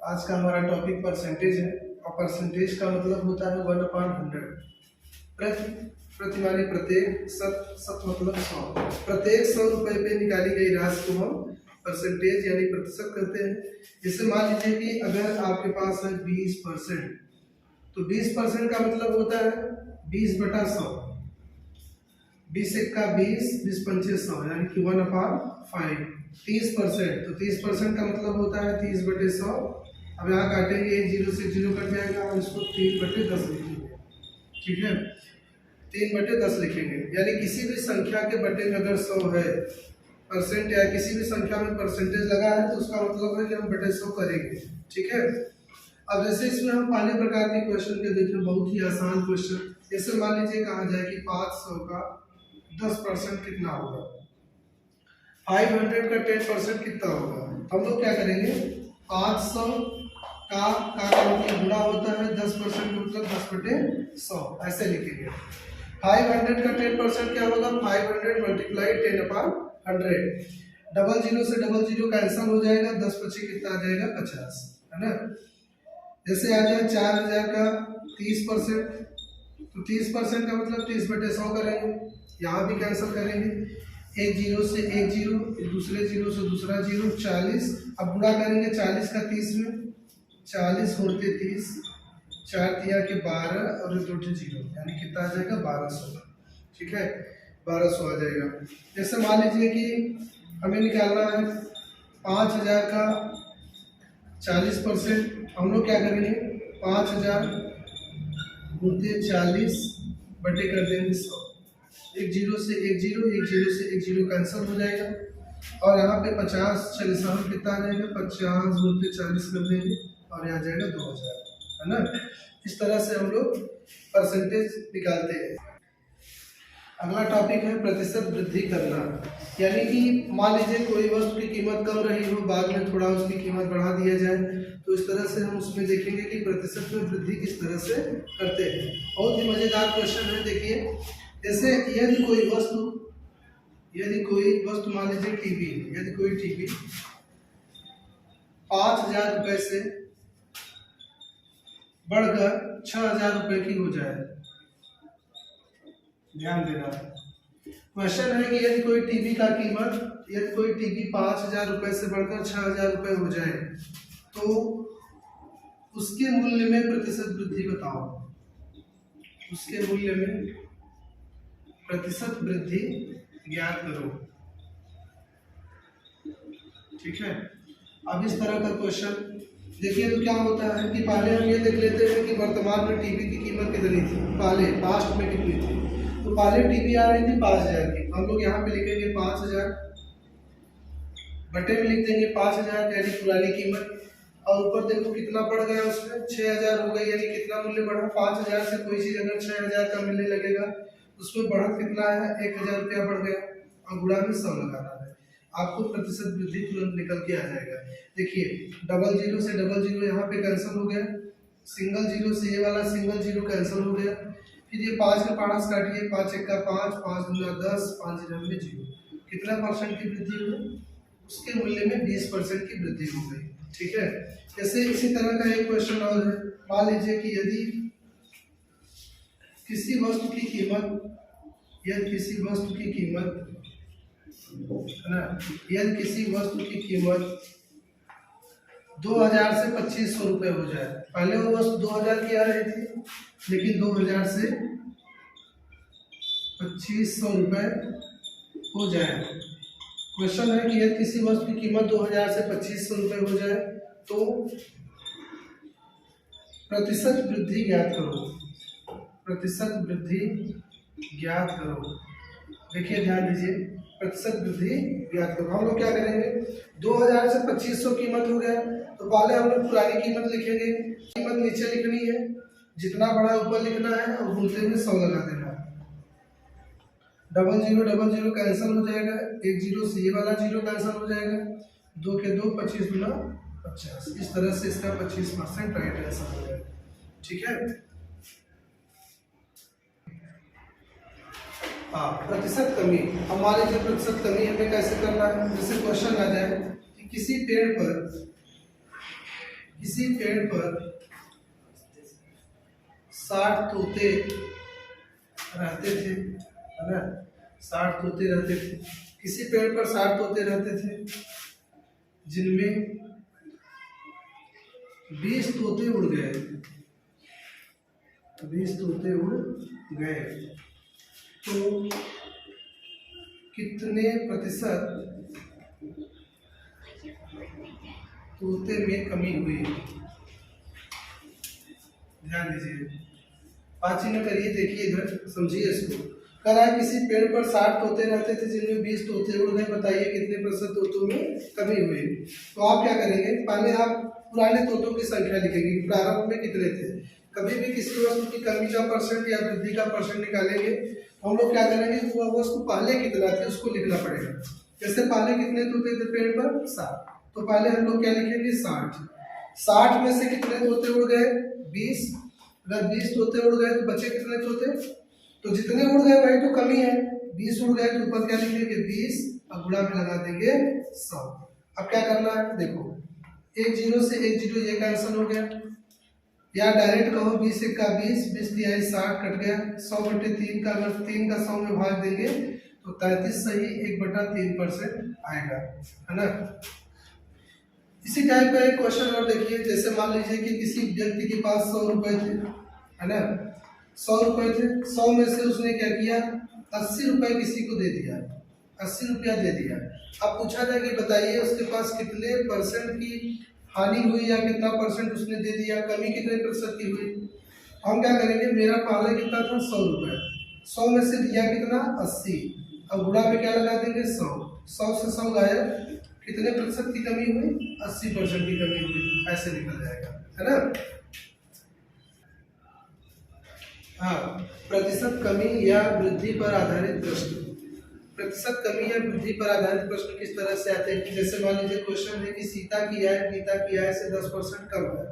आज का हमारा टॉपिक परसेंटेज है और परसेंटेज का मतलब होता है 1/100। प्रतिमानी प्रत्येक सत मतलब 100। प्रत्येक 100 रुपए पे निकाली गई राशि को हम परसेंटेज यानी प्रतिशत कहते हैं। जैसे मान लीजिए कि अगर आपके पास है 20%, तो 20% का मतलब होता है 20/100। 20 एक्का 20, 20 पंचे 100 यानी कि 1/5। 30%, तो 30% का मतलब होता है 30/100। अब यहाँ काटेंगे, एक जीरो से जीरो कट जाएगा और इसको 3/10 लिखेंगे। ठीक है, 3/10 लिखेंगे। यानी किसी भी संख्या के बटे में अगर 100 है परसेंट या किसी भी संख्या में परसेंटेज लगा है तो उसका मतलब है कि हम बटे 100 करेंगे। ठीक है, अब जैसे इसमें हम पहले प्रकार के क्वेश्चन के देखें, बहुत ही आसान क्वेश्चन। जैसे मान लीजिए कहा जाए कि 500 का 10% कितना होगा, 500 का 10% कितना होगा। हम लोग क्या करेंगे, 500 का मतलब गुणा होता है 10% मतलब 10/100 ऐसे लिखेंगे। 500 का 10% क्या होगा, 500 मल्टीप्लाई 10/100। डबल जीरो से डबल जीरो कैंसिल हो जाएगा, 10/5 कितना आ जाएगा, 50, है ना। जैसे आ जाए 4000 का 30%, तो 30% का मतलब 30/100 करेंगे, यहाँ भी कैंसिल करेंगे। एक जीरो से एक जीरो, दूसरे जीरो से दूसरा जीरो, 40। अब गुणा करेंगे 40 का 30 में, 40 होते 30, 4 तिया के 12 और 2 जीरो यानी कितना आ जाएगा, 1200। ठीक है, 1200 आ जाएगा। जैसे मान लीजिए कि हमें निकालना है 5000 का 40%। हम लोग क्या करेंगे, 5000 गुणते 40 बटे कर देंगे 100। एक जीरो से एक जीरो, एक जीरो से एक जीरो कैंसिल हो जाएगा और यहाँ पे 50 40 कितना आ जाएगा, 50 गुणते 40 कर देंगे और यहाँ जाएगा 2000, है ना। इस तरह से हम लोग परसेंटेज निकालते हैं। अगला टॉपिक है प्रतिशत वृद्धि करना। यानी कि मान लीजिए कोई वस्तु की कीमत कम रही हो, बाद में थोड़ा उसकी कीमत बढ़ा दिया जाए, तो इस तरह से हम उसमें देखेंगे कि प्रतिशत में वृद्धि किस तरह से करते हैं। बहुत ही मजेदार क्वेश्चन है। देखिए, जैसे यदि कोई वस्तु मान लीजिए टीवी, यदि कोई टीवी 5000 रुपए से बढ़कर 6000 रुपए की हो जाए, ध्यान देना। क्वेश्चन है कि यदि कोई टीवी का कीमत, यदि कोई टीवी 5000 रुपए से बढ़कर 6000 रुपए हो जाए तो उसके मूल्य में प्रतिशत वृद्धि बताओ। उसके मूल्य में प्रतिशत वृद्धि ज्ञात करो। ठीक है, अब इस तरह का क्वेश्चन देखिए तो क्या होता है कि पहले हम ये देख लेते हैं कि वर्तमान में टीवी की कीमत कितनी थी, पहले पास्ट में कितनी थी। तो पहले टीवी आ रही थी 5000 की, हम लोग यहाँ पे लिखेंगे 5000 बटे में लिख देंगे 5000 यानी पुरानी कीमत, और ऊपर देखो कितना बढ़ गया, उसमें 6000 हो गई, यानी कितना मूल्य बढ़ा। 5000 से कोई चीज अगर 6000 का मिलने लगेगा उसमें बढ़त कितना है, 1000 रुपया बढ़ गया और गुणा में 100 लगाना है। आपको प्रतिशत वृद्धि तुरंत निकल के आ जाएगा। देखिए, डबल जीरो से डबल जीरो यहाँ पे कैंसिल हो गया, सिंगल जीरो से ये वाला सिंगल जीरो कैंसिल हो गया। फिर ये 5 का 5 काटिए, 5 एक्का 5, 5 दूना 10, 5 में 0। कितना परसेंट की वृद्धि हुई, उसके मूल्य में 20% की वृद्धि हो गई। ठीक है, जैसे इसी तरह का एक क्वेश्चन और है। मान लीजिए कि यदि किसी वस्तु की कीमत, यदि किसी वस्तु की कीमत है ना, यदि किसी वस्तु की कीमत 2000 से 2500 रुपए हो जाए। पहले वो वस्तु 2000 की आ रही थी, लेकिन 2000 से 2500 रुपए हो जाए। क्वेश्चन है कि यदि किसी वस्तु की कीमत 2000 से 2500 रुपए हो जाए तो प्रतिशत वृद्धि ज्ञात करो। प्रतिशत वृद्धि ज्ञात करो। देखिए, ध्यान दीजिए, प्रतिशत वृद्धि ज्ञात करो। हम लोग क्या करेंगे, 2000 से 2500 कीमत हो गया तो पहले हम लोग पुरानी कीमत लिखेंगे। कीमत नीचे लिखनी है, जितना बड़ा ऊपर लिखना है और गुणते में 100 लगा देना है। डबल जीरो कैंसिल हो जाएगा, एक जीरो से ये वाला जीरो कैंसिल हो जाएगा, 2 के 2, 25 दूना 50। इस तरह से इसका 25% राइट आंसर हो जाएगा। ठीक है, हाँ, प्रतिशत कमी। हमारे जो प्रतिशत कमी हमें कैसे करना है, जैसे क्वेश्चन आ जाए कि किसी किसी पेड़ पर 60 तोते रहते थे, है ना, 60 तोते रहते थे। किसी पेड़ पर 60 तोते रहते थे, जिनमें 20 तोते उड़ गए, 20 तोते उड़ गए, तो कितने प्रतिशत तोते में कमी हुई? ध्यान दीजिए, पाँच न करिए, देखिए इधर, समझिए इसको। कह रहा है किसी पेड़ पर 60 तोते रहते थे, जिनमें 20 तोते उड़ गए, बताइए कितने प्रतिशत तोतों में कमी हुई? तो आप क्या करेंगे, पहले आप पुराने तोतों की संख्या लिखेंगे, प्रारंभ में कितने थे। कभी भी किसी वस्तु की कमी का परसेंट या वृद्धि का परसेंट निकालेंगे तो हम लोग क्या करेंगे, वो वस्तु पहले कितना थे उसको लिखना पड़ेगा। जैसे पहले कितने तोते थे पेड़ पर? 60। तो पहले हम लोग क्या लिखेंगे, 60। 60 में से कितने तोते उड़ गए? 20। अगर 20 तोते उड़ गए तो बचे कितने तोते? तो जितने उड़ गए वही तो कमी है। 20 उड़ गए तो ऊपर क्या लिखेंगे, 20 और गुणा में लगा देंगे 100। अब क्या करना है, देखो, एक जीरो से एक जीरो ये कैंसिल हो गया, या डायरेक्ट कहो 20 एक का 20, 20 तिहाई 60 कट गया। 100/3 का अगर 3 का 100 में भाग देंगे तो 33 सही 1/3% आएगा, है ना। इसी टाइप का एक क्वेश्चन और देखिए, जैसे मान लीजिए कि किसी व्यक्ति के पास 100 रुपए थे, है ना, 100 रुपए थे, 100 में से उसने क्या किया, 80 रुपए किसी को दे दिया, 80 रुपया दे दिया। अब पूछा जाए कि बताइए उसके पास कितने परसेंट की हानि हुई या कितना परसेंट उसने दे दिया, कमी कितने प्रतिशत की हुई। हम क्या करेंगे, मेरा पहले कितना था, 100 रुपए, 100 में से दिया कितना, 80, अब गुणा में क्या लगा देंगे 100, 100 से 100 गायब, कितने प्रतिशत की कमी हुई, 80% की कमी हुई, ऐसे निकल जाएगा, है ना। हाँ, प्रतिशत कमी या वृद्धि पर आधारित प्रश्न। प्रतिशत कमी या वृद्धि पर आधारित प्रश्न किस तरह से आते हैं? जैसे मान लीजिए क्वेश्चन है कि सीता की आय गीता की आय से 10% कम है।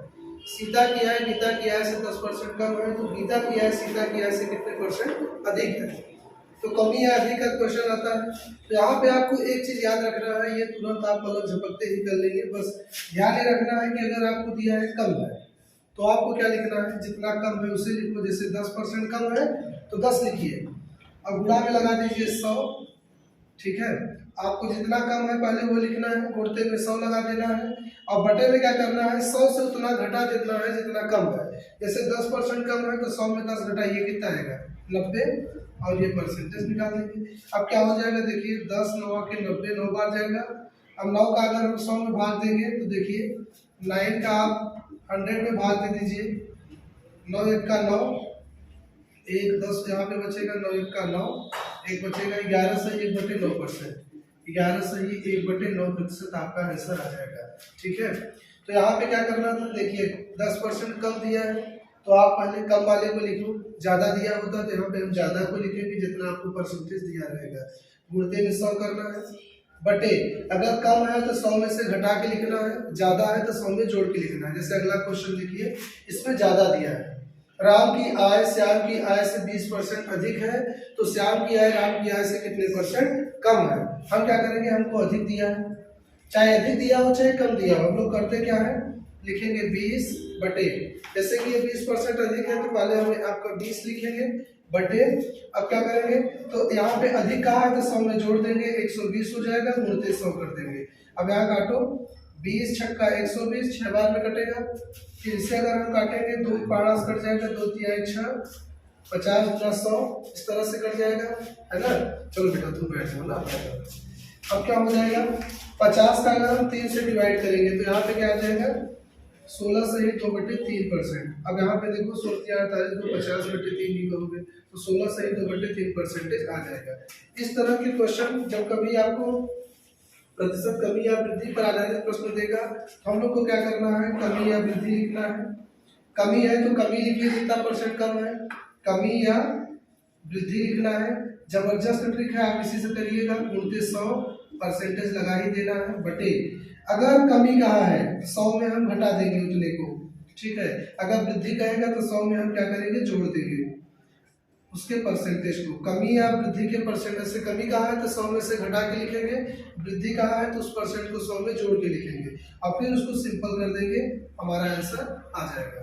सीता की आय गीता की आय से 10% कम है, तो गीता की आय सीता की आय से कितने परसेंट अधिक है? तो कमी या अधिक का क्वेश्चन आता है। तो यहाँ पे आपको एक चीज याद रखना है, ये तुरंत आप पलक झपकते ही कर लेंगे, बस ध्यान ये रखना है कि अगर आपको दिया है कम है तो आपको क्या लिखना है, जितना कम है उसे लिखो। जैसे 10% कम है तो 10 लिखिए, अब गुणा में लगा दीजिए 100, ठीक है। आपको जितना कम है पहले वो लिखना है, गुणते में 100 लगा देना है, और बटे में क्या करना है, 100 से उतना घटा देना है जितना कम है। जैसे 10% कम है तो 100 में 10 घटाइए, कितना आएगा, 90, और ये परसेंटेज निकाल देंगे। अब क्या हो जाएगा, देखिए 10 9 के 90, 9 बार जाएगा। अब 9 का अगर हम 100 में भाग देंगे तो देखिए 9 का आप 100 में भाग दे दीजिए, 9 1 का 9, 1 10 यहाँ पे बचेगा, 9 1 का 9, एक बचेगा 11 सही 1/9%, 11 सही 1/9% आपका आंसर आ जाएगा, ठीक है। तो यहाँ पे क्या करना था, देखिए 10% कम दिया है तो आप पहले कम वाले को लिखो, ज्यादा दिया होता तो यहाँ पे हम ज्यादा को लिखेंगे जितना आपको परसेंटेज दिया रहेगा। गुणते में 100 करना है, बटे अगर कम है तो 100 में से घटा के लिखना है, ज्यादा है तो 100 में जोड़ के लिखना है। जैसे अगला क्वेश्चन देखिए, इसमें ज्यादा दिया है, राम की आय श्याम की आय से 20% अधिक है, तो श्याम की आय राम की आय से कितने परसेंट कम है। हम क्या करेंगे, हमको अधिक दिया है, चाहे अधिक दिया हो चाहे कम दिया हो, हम लोग करते क्या है, लिखेंगे 20 बटे, जैसे कि ये 20% अधिक है तो पहले हम आपका 20 लिखेंगे बटे, अब क्या करेंगे, तो यहाँ पे अधिक कहा है तो 100 में जोड़ देंगे, 120 हो जाएगा, गुणते 100 कर देंगे। अब यहाँ काटो, 20 छक्का 120, 6 बार में कटेगा, फिर इसे अगर हम काटेंगे 2 पाँच कट जाएगा, 2 तिहाई 6, 50 + 100 इस तरह से कट जाएगा, है ना। चलो बेटा तुम बैठ जाओ ना। अब क्या हो जाएगा, 50 का अगर हम 3 से डिवाइड करेंगे तो यहाँ पे क्या आ जाएगा, 16 सही 2/3%। अब यहाँ पे देखो 16 48 को 50/3 ही करोगे तो 16 सही 2/3% आ जाएगा। इस तरह के क्वेश्चन जब कभी आपको प्रतिशत कमी या वृद्धि पर आधारित प्रश्न देगा तो हम लोग को क्या करना है, कमी या वृद्धि लिखना है। कमी है तो कमी लिखिए जितना परसेंट कम है, कमी या वृद्धि लिखना है। जबरदस्त ट्रिक है, आप इसी से करिएगा, गुणते 100 परसेंटेज लगा ही देना है, बटे अगर कमी कहा है 100 में हम घटा देंगे उतने को, ठीक है। अगर वृद्धि कहेगा तो 100 में हम क्या करेंगे, जोड़ देंगे। उसके परसेंटेज को, कमी या वृद्धि के परसेंटेज से कमी कहा है तो 100 में से घटा के लिखेंगे, वृद्धि कहा है तो उस परसेंट को 100 में जोड़ के लिखेंगे और फिर उसको सिंपल कर देंगे, हमारा आंसर आ जाएगा।